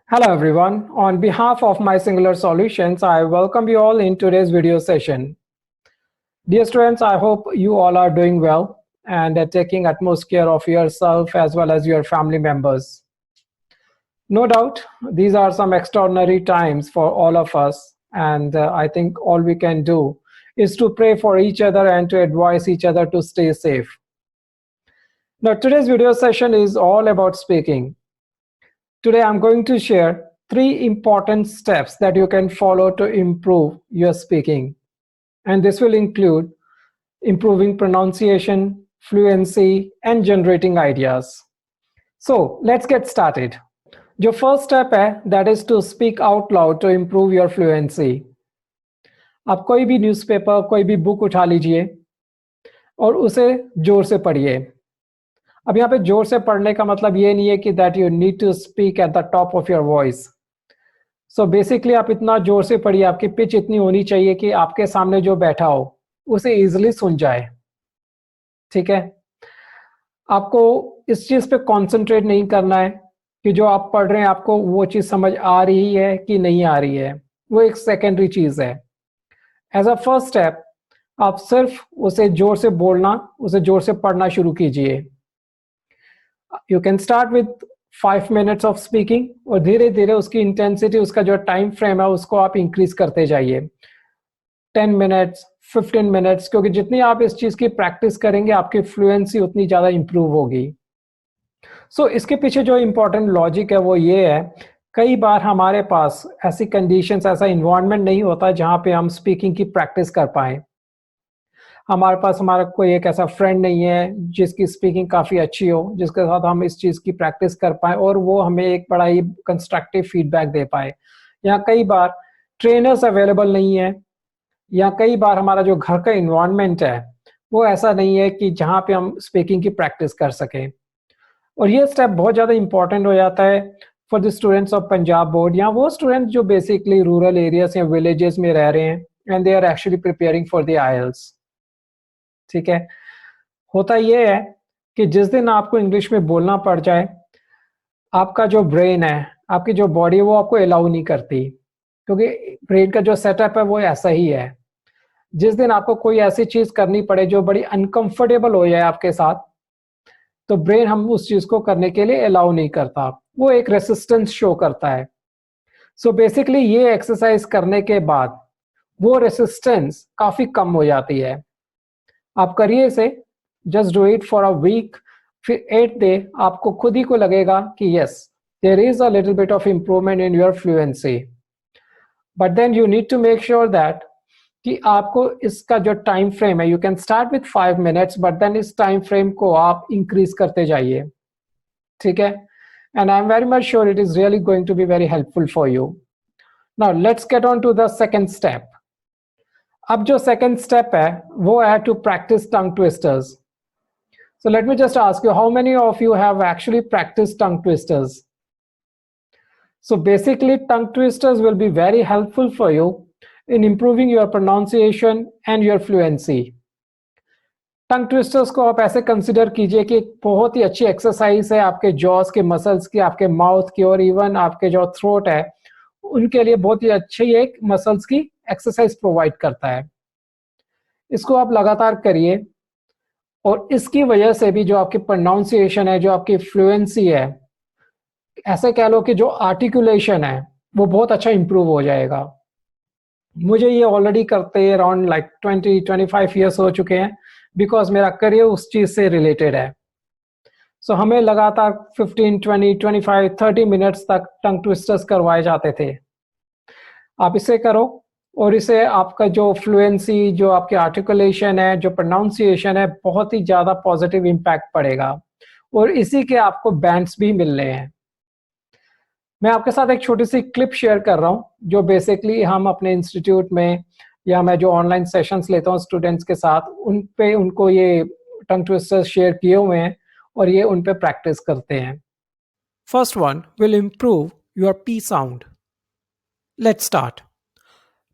Hello everyone. On behalf of my Singular Solutions, I welcome you all in today's video session. Dear students, I hope you all are doing well and are taking utmost care of yourself as well as your family members. No doubt, these are some extraordinary times for all of us, and I think all we can do is to pray for each other and to advise each other to stay safe. Now, today's video session is all about speaking. Today, I'm going to share 3 important steps that you can follow to improve your speaking. And this will include improving pronunciation, fluency, and generating ideas. So let's get started. जो first step है, that is to speak out loud to improve your fluency. आप कोई भी newspaper, कोई भी book उठा लीजिए और उसे जोर से पढ़िए. अब यहाँ पे जोर से पढ़ने का मतलब ये नहीं है कि that you need to speak at the top of your voice. So basically आप इतना जोर से पढ़िए, आपकी पिच इतनी होनी चाहिए कि आपके सामने जो बैठा हो उसे इजीली सुन जाए. ठीक है, आपको इस चीज पे कंसंट्रेट नहीं करना है कि जो आप पढ़ रहे हैं आपको वो चीज समझ आ रही है कि नहीं आ रही है, वो एक सेकेंडरी चीज है. एज अ फर्स्ट स्टेप आप सिर्फ उसे जोर से बोलना, उसे जोर से पढ़ना शुरू कीजिए. You can start with 5 minutes of speaking और धीरे धीरे उसकी इंटेंसिटी, उसका जो टाइम फ्रेम है उसको आप इंक्रीज करते जाइए. 10 मिनट्स, 15 मिनट्स, क्योंकि जितनी आप इस चीज की प्रैक्टिस करेंगे आपकी फ्लुएंसी उतनी ज्यादा इंप्रूव होगी. सो इसके पीछे जो इम्पोर्टेंट लॉजिक है वो ये है, कई बार हमारे पास ऐसी कंडीशंस, ऐसा इन्वायरमेंट नहीं होता जहाँ पे हम स्पीकिंग की प्रैक्टिस कर पाए. हमारे पास हमारा कोई एक ऐसा फ्रेंड नहीं है जिसकी स्पीकिंग काफ़ी अच्छी हो, जिसके साथ हम इस चीज़ की प्रैक्टिस कर पाए और वो हमें एक बड़ा ही कंस्ट्रक्टिव फीडबैक दे पाए. या कई बार ट्रेनर्स अवेलेबल नहीं है, या कई बार हमारा जो घर का इन्वायरमेंट है वो ऐसा नहीं है कि जहाँ पे हम स्पीकिंग की प्रैक्टिस कर सकें. और ये स्टेप बहुत ज़्यादा इंपॉर्टेंट हो जाता है for the students of Punjab board, या वो स्टूडेंट्स जो बेसिकली रूरल एरियाज या विलेजेस में रह रहे हैं and they are actually preparing for the IELTS. ठीक है, होता ये है कि जिस दिन आपको इंग्लिश में बोलना पड़ जाए, आपका जो ब्रेन है, आपकी जो बॉडी है वो आपको अलाउ नहीं करती, क्योंकि ब्रेन का जो सेटअप है वो ऐसा ही है. जिस दिन आपको कोई ऐसी चीज करनी पड़े जो बड़ी अनकंफर्टेबल हो जाए आपके साथ, तो ब्रेन हम उस चीज को करने के लिए अलाउ नहीं करता, वो एक रेसिस्टेंस शो करता है. सो बेसिकली ये एक्सरसाइज करने के बाद वो रेसिस्टेंस काफी कम हो जाती है. आप करिए इसे, just do it for a week. फिर 8th डे आपको खुद ही को लगेगा कि yes, there is a little bit of improvement in your fluency. But then you need to make sure that कि आपको इसका जो टाइम फ्रेम है, you can start with 5 minutes, but then इस टाइम फ्रेम को आप इंक्रीज करते जाइए. ठीक है, and I am very much sure it is really going to be very helpful for you. Now let's get on to the second step. अब जो second step है वो है to practice tongue twisters. So let me just ask you, how many of you have actually practice tongue twisters? So basically tongue twisters will be very helpful for you in improving your pronunciation and your fluency. Tongue twisters को आप ऐसे consider कीजिए कि एक बहुत ही अच्छी exercise है आपके जॉस के मसल्स की, आपके माउथ की, और इवन आपके जो थ्रोट है उनके लिए बहुत ही अच्छी एक मसल्स की एक्सरसाइज प्रोवाइड करता है. इसको आप लगातार करिए और इसकी वजह से भी जो आपकी प्रोनाउंसिएशन है, जो आपकी फ्लुएंसी है, ऐसे कह लो कि जो आर्टिकुलेशन है वो बहुत अच्छा इंप्रूव हो जाएगा. मुझे ये ऑलरेडी करते अराउंड लाइक 20-25 ईयर्स हो चुके हैं, बिकॉज मेरा करियर उस चीज से रिलेटेड है. सो हमें लगातार 15, 20, 25, 30 मिनट्स तक टंग ट्विस्टर्स करवाए जाते थे. आप इसे करो और इसे आपका जो फ्लुएंसी, जो आपकी आर्टिकुलेशन है, जो प्रोनाउंसिएशन है, बहुत ही ज़्यादा पॉजिटिव इम्पैक्ट पड़ेगा. और इसी के आपको बैंड्स भी मिल रहे हैं. मैं आपके साथ एक छोटी सी क्लिप शेयर कर रहा हूँ जो बेसिकली हम अपने इंस्टीट्यूट में, या मैं जो ऑनलाइन सेशंस लेता हूँ स्टूडेंट्स के साथ, उन पे उनको ये टंग ट्विस्टर्स शेयर किए हुए हैं और ये उन पे प्रैक्टिस करते हैं. First one will improve your P sound. Let's start.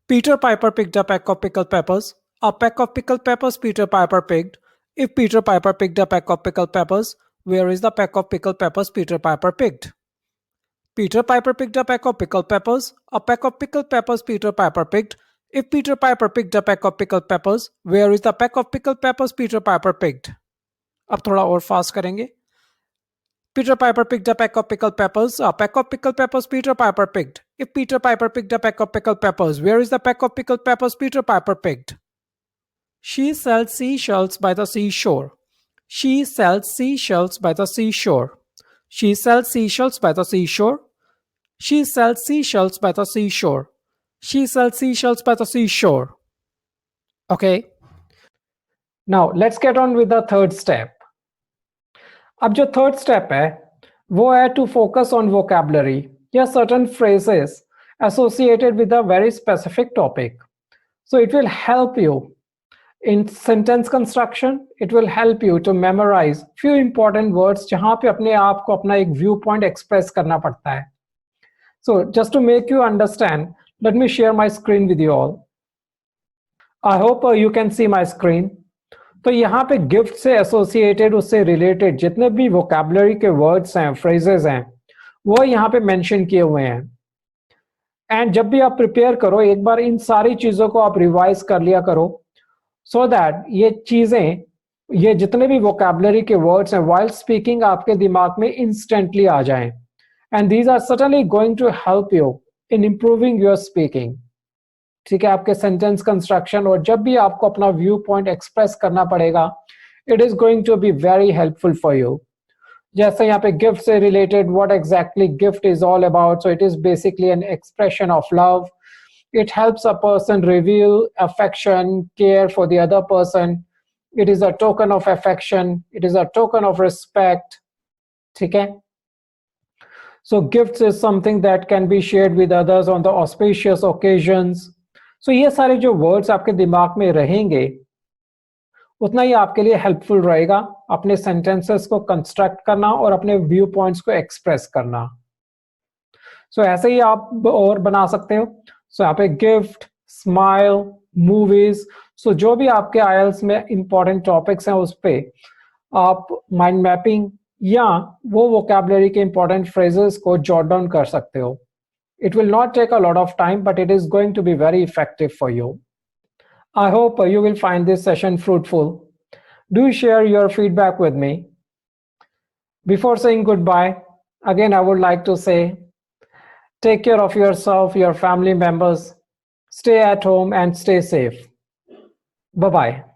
Peter Piper picked a peck of pickled peppers. A peck of pickled peppers Peter Piper picked. If Peter Piper picked a peck of pickled peppers, where is the peck of pickled peppers Peter Piper picked? Peter Piper picked a peck of pickled peppers. A peck of pickled peppers Peter Piper picked. If Peter Piper picked a peck of pickled peppers, where is the peck of pickled peppers Peter Piper picked? अब थोड़ा और fast करेंगे. Peter Piper picked a peck of pickled peppers. A peck of pickled peppers Peter Piper picked. If Peter Piper picked a peck of pickled peppers, where is the peck of pickled peppers Peter Piper picked? She sells seashells by the seashore. She sells seashells by the seashore. She sells seashells by the seashore. She sells seashells by the seashore. She sells seashells by the seashore. Okay. Now let's get on with the third step. अब जो third step है वो है to focus on vocabulary या certain phrases associated with a very specific topic. So it will help you in sentence construction. It will help you to memorize few important words जहाँ पे अपने आप को अपना एक व्यू पॉइंट एक्सप्रेस करना पड़ता है. So just to make you understand, let me share my screen with you all. I hope you can see my screen. तो यहाँ पे गिफ्ट से एसोसिएटेड उससे रिलेटेड जितने भी वोकैबुलरी के वर्ड्स हैं फ्रेजेस हैं वो यहाँ पे मेंशन किए हुए हैं. एंड जब भी आप प्रिपेयर करो एक बार इन सारी चीजों को आप रिवाइज कर लिया करो सो दैट ये चीजें ये जितने भी वोकैबुलरी के वर्ड्स हैं व्हाइल स्पीकिंग आपके दिमाग में इंस्टेंटली आ जाएं. And these are certainly going to help you in improving your speaking. ठीक है, आपके सेंटेंस कंस्ट्रक्शन और जब भी आपको अपना व्यू पॉइंट एक्सप्रेस करना पड़ेगा it is going to be very helpful for you. जैसे यहाँ पे गिफ्ट से related what exactly gift is all about. So it is basically an expression of love. It helps a person reveal affection care for the other person. It is a token of affection. It is a token of respect. ठीक है. So gifts is something that can be shared with others on the auspicious occasions. So ये सारे जो words आपके दिमाग में रहेंगे उतना ही आपके लिए हेल्पफुल रहेगा अपने सेंटेंसेस को कंस्ट्रक्ट करना और अपने व्यू पॉइंट्स को एक्सप्रेस करना. सो ऐसे ही आप और बना सकते हो. सो यहाँ पे गिफ्ट, स्माइल, मूवीज. सो जो भी आपके आईएलटीएस में इंपॉर्टेंट टॉपिक्स हैं उस पे आप माइंड मैपिंग या वो वोकैबुलरी के इंपॉर्टेंट फ्रेजेस को जॉट डाउन कर सकते हो. It will not take a lot of time, but it is going to be very effective for you. I hope you will find this session fruitful. Do share your feedback with me. Before saying goodbye, again, I would like to say, take care of yourself, your family members, stay at home and stay safe. Bye-bye.